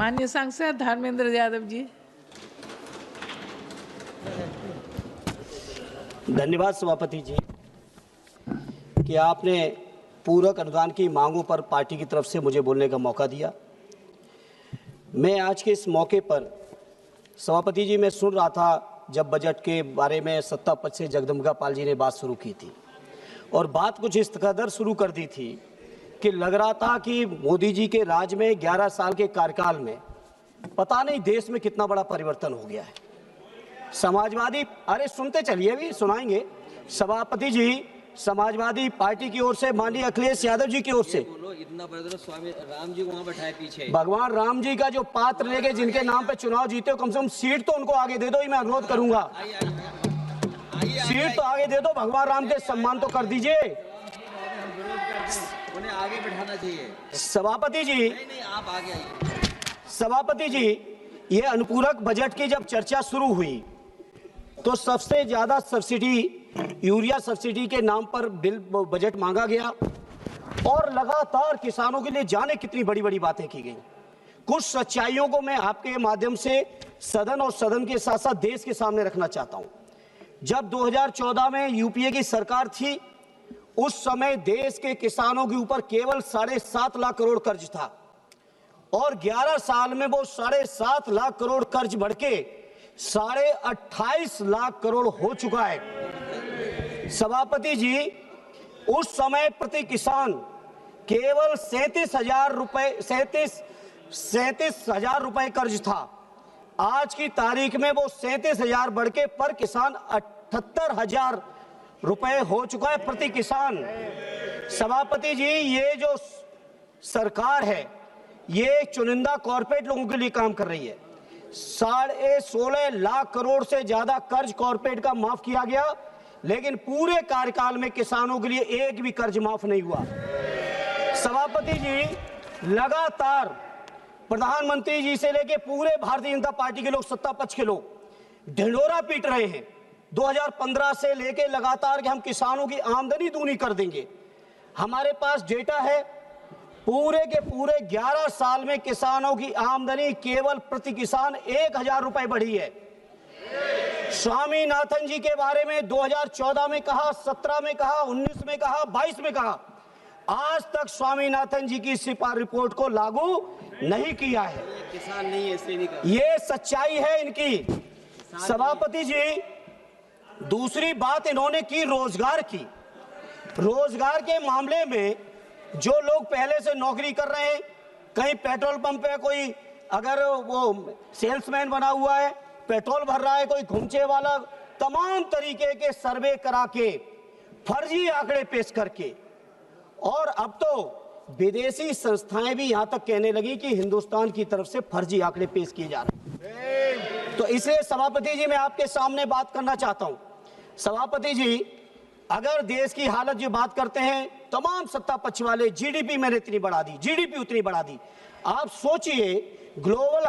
माननीय सांसद धर्मेंद्र यादव जी। धन्यवाद सभापति जी कि आपने पूरक अनुदान की मांगों पर पार्टी की तरफ से मुझे बोलने का मौका दिया। मैं आज के इस मौके पर सभापति जी मैं सुन रहा था जब बजट के बारे में सत्ता पक्ष से जगदम्बिका पाल जी ने बात शुरू की थी और बात कुछ इस कदर शुरू कर दी थी कि लग रहा था कि मोदी जी के राज में 11 साल के कार्यकाल में पता नहीं देश में कितना बड़ा परिवर्तन हो गया है। समाजवादी, अरे सुनते चलिए, अभी सुनाएंगे। सभापति जी, समाजवादी पार्टी की ओर से माननीय अखिलेश यादव जी की ओर से इतना बड़ा स्वामी राम जी को वहाँ बैठाए पीछे, भगवान राम जी का जो पात्र लेके जिनके नाम पे चुनाव जीते हो, कम से कम सीट तो उनको आगे दे दो। मैं अनुरोध करूंगा, सीट तो आगे दे दो, भगवान राम के सम्मान तो कर दीजिए। उन्हें आगे बैठाना चाहिए। सभापति जी, नहीं, आप आगे आइए। सभापति जी, ये अनुपूरक बजट की जब चर्चा शुरू हुई तो सबसे ज्यादा सब्सिडी, यूरिया सब्सिडी के नाम पर बिल बजट मांगा गया और लगातार किसानों के लिए जाने कितनी बड़ी बड़ी बातें की गई। कुछ सच्चाइयों को मैं आपके माध्यम से सदन और सदन के साथ साथ देश के सामने रखना चाहता हूं। जब 2014 में यूपीए की सरकार थी, उस समय देश के किसानों के ऊपर केवल 7.5 लाख करोड़ कर्ज था और 11 साल में वो 7.5 लाख करोड़ कर्ज बढ़ के 28.5 लाख करोड़ हो चुका है। सभापति जी, उस समय प्रति किसान केवल 37,000 रुपए कर्ज था। आज की तारीख में वो 37,000 बढ़ के पर किसान 78,000 रुपए हो चुका है प्रति किसान। सभापति जी, ये जो सरकार है ये चुनिंदा कॉर्पोरेट लोगों के लिए काम कर रही है। 16.5 लाख करोड़ से ज्यादा कर्ज कॉर्पोरेट का माफ किया गया, लेकिन पूरे कार्यकाल में किसानों के लिए एक भी कर्ज माफ नहीं हुआ। सभापति जी, लगातार प्रधानमंत्री जी से लेके पूरे भारतीय जनता पार्टी के लोग, सत्ता पक्ष के लोग ढिंढोरा पीट रहे हैं 2015 से लेके लगातार कि हम किसानों की आमदनी दूनी कर देंगे। हमारे पास डेटा है, पूरे के पूरे 11 साल में किसानों की आमदनी केवल प्रति किसान 1,000 रुपए बढ़ी है। स्वामीनाथन जी के बारे में 2014 में कहा, 17 में कहा, 19 में कहा, 22 में कहा, आज तक स्वामीनाथन जी की सिफारिश रिपोर्ट को लागू नहीं किया है। किसान नहीं है, इसलिए नहीं कर। ये सच्चाई है इनकी। सभापति जी, दूसरी बात इन्होंने की रोजगार की। रोजगार के मामले में जो लोग पहले से नौकरी कर रहे हैं, कहीं पेट्रोल पंप पे कोई अगर वो सेल्समैन बना हुआ है, पेट्रोल भर रहा है, कोई घुमचे वाला, तमाम तरीके के सर्वे करा के, फर्जी आंकड़े पेश करके, और अब तो विदेशी संस्थाएं भी यहां तक कहने लगी कि हिंदुस्तान की तरफ से फर्जी आंकड़े पेश किए जा रहे हैं। तो इसलिए सभापति जी, मैं आपके सामने बात करना चाहता हूं। सभापति जी, अगर देश की हालत जो बात करते हैं, तमाम सत्ता पक्ष वाले, जीडीपी मैंने इतनी बढ़ा दी, जीडीपी उतनी बढ़ा दी। आप सोचिए, ग्लोबल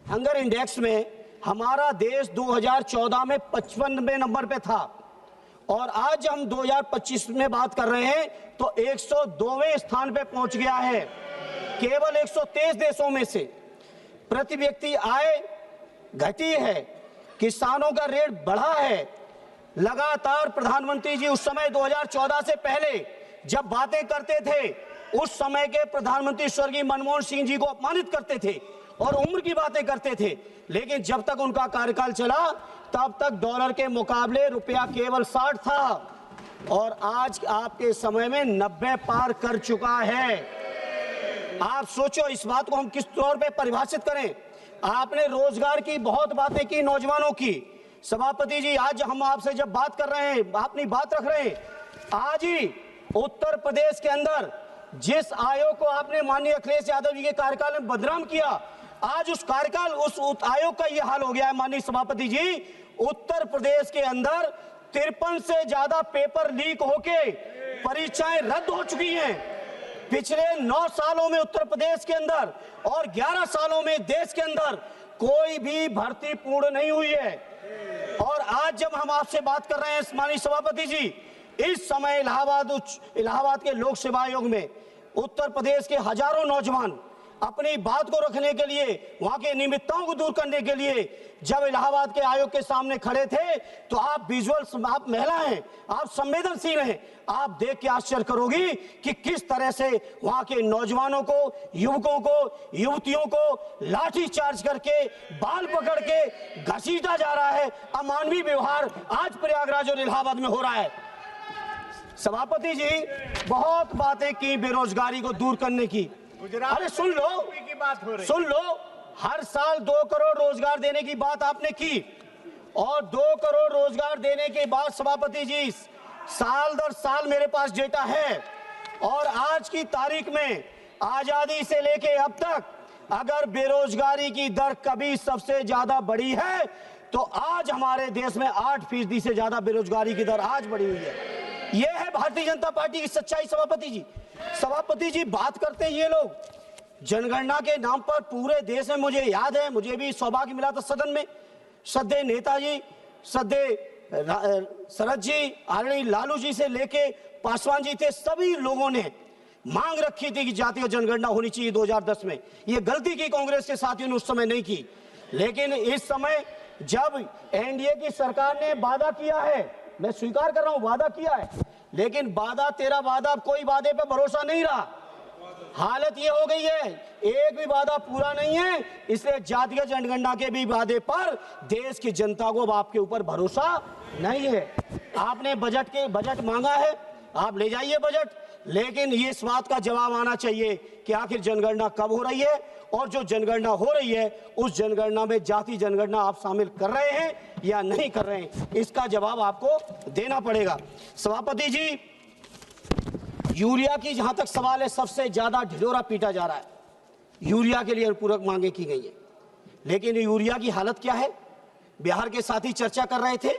हंगर इंडेक्स में हमारा देश 2014 में 55वें नंबर पे था और आज हम 2025 में बात कर रहे हैं तो 102वें स्थान पे पहुंच गया है। केवल 123 देशों में से। प्रति व्यक्ति आय घटी है, किसानों का रेट बढ़ा है। लगातार प्रधानमंत्री जी उस समय 2014 से पहले जब बातें करते थे, उस समय के प्रधानमंत्री स्वर्गीय मनमोहन सिंह जी को अपमानित करते थे और उम्र की बातें करते थे, लेकिन जब तक उनका कार्यकाल चला तब तक डॉलर के मुकाबले रुपया केवल 60 था और आज आपके समय में 90 पार कर चुका है। आप सोचो, इस बात को हम किस तौर पे परिभाषित करें। आपने रोजगार की बहुत बातें की, नौजवानों की। सभापति जी, आज हम आपसे जब बात कर रहे हैं, अपनी बात रख रहे हैं, आज ही उत्तर प्रदेश के अंदर जिस आयोग को आपने माननीय अखिलेश यादव जी के कार्यकाल में बदनाम किया, आज उस कार्यकाल, उस आयोग का यह हाल हो गया है। माननीय सभापति जी, उत्तर प्रदेश के अंदर 53 से ज्यादा पेपर लीक होके परीक्षाएं रद्द हो चुकी हैं पिछले 9 सालों में उत्तर प्रदेश के अंदर, और 11 सालों में देश के अंदर कोई भी भर्ती पूर्ण नहीं हुई है। और आज जब हम आपसे बात कर रहे हैं माननीय सभापति जी, इस समय इलाहाबाद के लोक सेवा आयोग में उत्तर प्रदेश के हजारों नौजवान अपनी बात को रखने के लिए, वहां की निमित्ताओं को दूर करने के लिए जब इलाहाबाद के आयोग के सामने खड़े थे तो आप विजुअल, आप महिला हैं, आप संवेदनशील हैं, आप देख के आश्चर्य करोगी कि किस तरह से वहां के नौजवानों को, युवकों को, युवतियों को लाठी चार्ज करके, बाल पकड़ के घसीटा जा रहा है। अमानवीय व्यवहार आज प्रयागराज और इलाहाबाद में हो रहा है। सभापति जी बहुत बातें की बेरोजगारी को दूर करने की। अरे सुन लो, सुन लो, हर साल 2 करोड़ रोजगार देने की बात आपने की और 2 करोड़ रोजगार देने के बाद सभापति जी साल दर साल मेरे पास डेटा है और आज की तारीख में आजादी से लेके अब तक अगर बेरोजगारी की दर कभी सबसे ज्यादा बढ़ी है तो आज हमारे देश में 8% से ज्यादा बेरोजगारी की दर आज बढ़ी हुई है। यह है भारतीय जनता पार्टी की सच्चाई। सभापति जी बात करते हैं ये लोग जनगणना के नाम पर पूरे देश में। मुझे याद है, मुझे भी सौभाग्य मिला था सदन में, श्रद्धेय नेताजी, श्रद्धेय शरद जी, आदरणीय लालू जी से लेके पासवान जी थे, सभी लोगों ने मांग रखी थी कि जातीय जनगणना होनी चाहिए 2010 में। ये गलती की कांग्रेस के साथियों ने उस समय नहीं की, लेकिन इस समय जब एनडीए की सरकार ने वादा किया है, मैं स्वीकार कर रहा हूं वादा किया है, लेकिन वादा तेरा वादा, कोई वादे पे भरोसा नहीं रहा। हालत ये हो गई है एक भी वादा पूरा नहीं है, इसलिए जातीय जनगणना के भी वादे पर देश की जनता को अब आपके ऊपर भरोसा नहीं है। आपने बजट मांगा है, आप ले जाइए बजट, लेकिन ये इस बात का जवाब आना चाहिए कि आखिर जनगणना कब हो रही है और जो जनगणना हो रही है उस जनगणना में जाति जनगणना आप शामिल कर रहे हैं या नहीं कर रहे हैं, इसका जवाब आपको देना पड़ेगा। सभापति जी यूरिया की जहां तक सवाल है, सबसे ज्यादा ढिढोरा पीटा जा रहा है। यूरिया के लिए पूरक मांगे की गई है, लेकिन यूरिया की हालत क्या है? बिहार के साथी चर्चा कर रहे थे,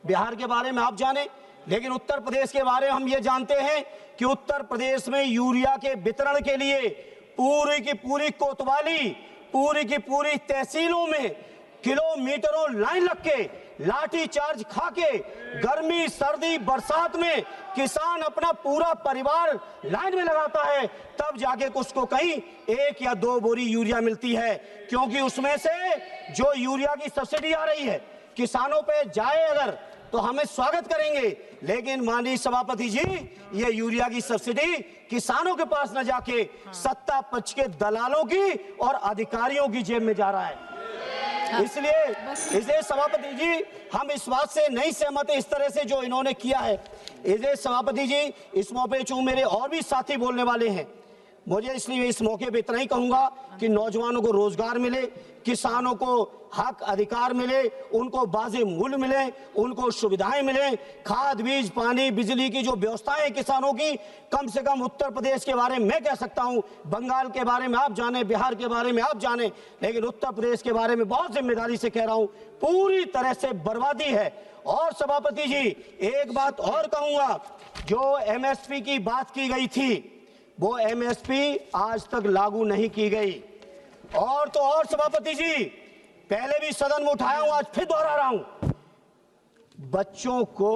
बिहार के बारे में आप जाने, लेकिन उत्तर प्रदेश के बारे में हम ये जानते हैं कि उत्तर प्रदेश में यूरिया के वितरण के लिए पूरी की पूरी कोतवाली, पूरी की पूरी तहसीलों में किलोमीटरों लाइन लग के, लाठी चार्ज खा के, गर्मी सर्दी बरसात में किसान अपना पूरा परिवार लाइन में लगाता है, तब जाके कुछ को कहीं 1 या 2 बोरी यूरिया मिलती है, क्योंकि उसमें से जो यूरिया की सब्सिडी आ रही है किसानों पे जाए अगर तो हमें स्वागत करेंगे, लेकिन माननीय सभापति जी ये यूरिया की सब्सिडी किसानों के पास न जाके सत्ता पक्ष के दलालों की और अधिकारियों की जेब में जा रहा है। इसलिए सभापति जी हम इस बात से नहीं सहमत है, इस तरह से जो इन्होंने किया है। इसलिए सभापति जी इस मौके चूंकि मेरे और भी साथी बोलने वाले हैं, मुझे इसलिए इस मौके पे इतना ही कहूंगा कि नौजवानों को रोजगार मिले, किसानों को हक अधिकार मिले, उनको वाजिब मूल्य मिले, उनको सुविधाएं मिले, खाद बीज पानी बिजली की जो व्यवस्थाएं किसानों की, कम से कम उत्तर प्रदेश के बारे में मैं कह सकता हूं, बंगाल के बारे में आप जाने, बिहार के बारे में आप जाने, लेकिन उत्तर प्रदेश के बारे में बहुत जिम्मेदारी से कह रहा हूं, पूरी तरह से बर्बादी है। और सभापति जी एक बात और कहूंगा, जो एमएसपी की बात की गई थी वो एमएसपी आज तक लागू नहीं की गई। और तो और सभापति जी पहले भी सदन में उठाया हूं, आज फिर दोहरा रहा हूं, बच्चों को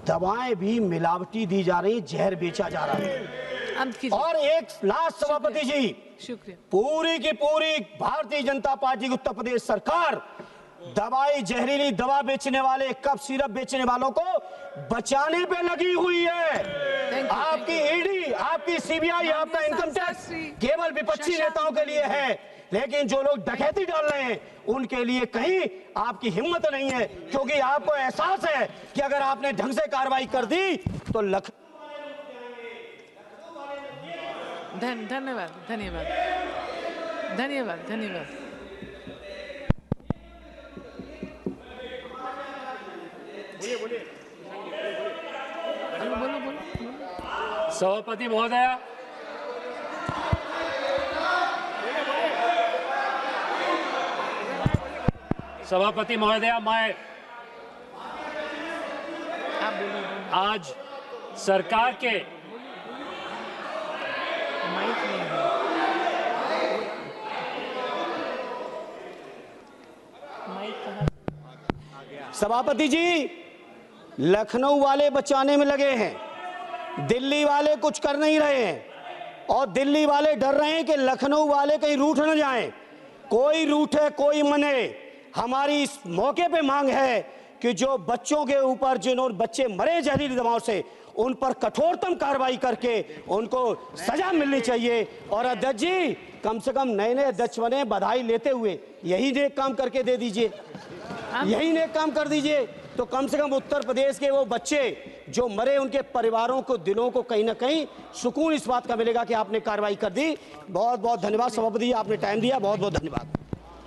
दवाएं भी मिलावटी दी जा रही, जहर बेचा जा रहा है। और एक लास्ट सभापति जी, शुक्रिया, पूरी की पूरी भारतीय जनता पार्टी की उत्तर प्रदेश सरकार दवाई, जहरीली दवा बेचने वाले, कफ सिरप बेचने वालों को बचाने पे लगी हुई है। आपकी ईडी, आपकी सीबीआई, आपका इनकम टैक्स केवल विपक्षी नेताओं के लिए है, लेकिन जो लोग डकैती डाल रहे हैं उनके लिए कहीं आपकी हिम्मत नहीं है, क्योंकि आपको एहसास है कि अगर आपने ढंग से कार्रवाई कर दी तो धन्यवाद धन्यवाद धन्यवाद धन्यवाद। सभापति महोदया, सभापति महोदया, मैं आज सरकार के सभापति जी लखनऊ वाले बचाने में लगे हैं, दिल्ली वाले कुछ कर नहीं रहे हैं, और दिल्ली वाले डर रहे हैं कि लखनऊ वाले कहीं रूठ न जाएं। कोई रूठे कोई मने, हमारी इस मौके पे मांग है कि जो बच्चों के ऊपर जिन्होंने बच्चे मरे जहरीली दवाओं से, उन पर कठोरतम कार्रवाई करके उनको सजा मिलनी चाहिए। और अध्यक्ष जी, कम से कम नए नए अध्यक्ष बने, बधाई लेते हुए यही नेक काम करके दे दीजिए, यही नेक काम कर दीजिए। तो कम से कम उत्तर प्रदेश के वो बच्चे जो मरे, उनके परिवारों को, दिलों को कहीं ना कहीं सुकून इस बात का मिलेगा कि आपने कार्रवाई कर दी। बहुत बहुत धन्यवाद सभापति जी, आपने टाइम दिया, बहुत बहुत धन्यवाद।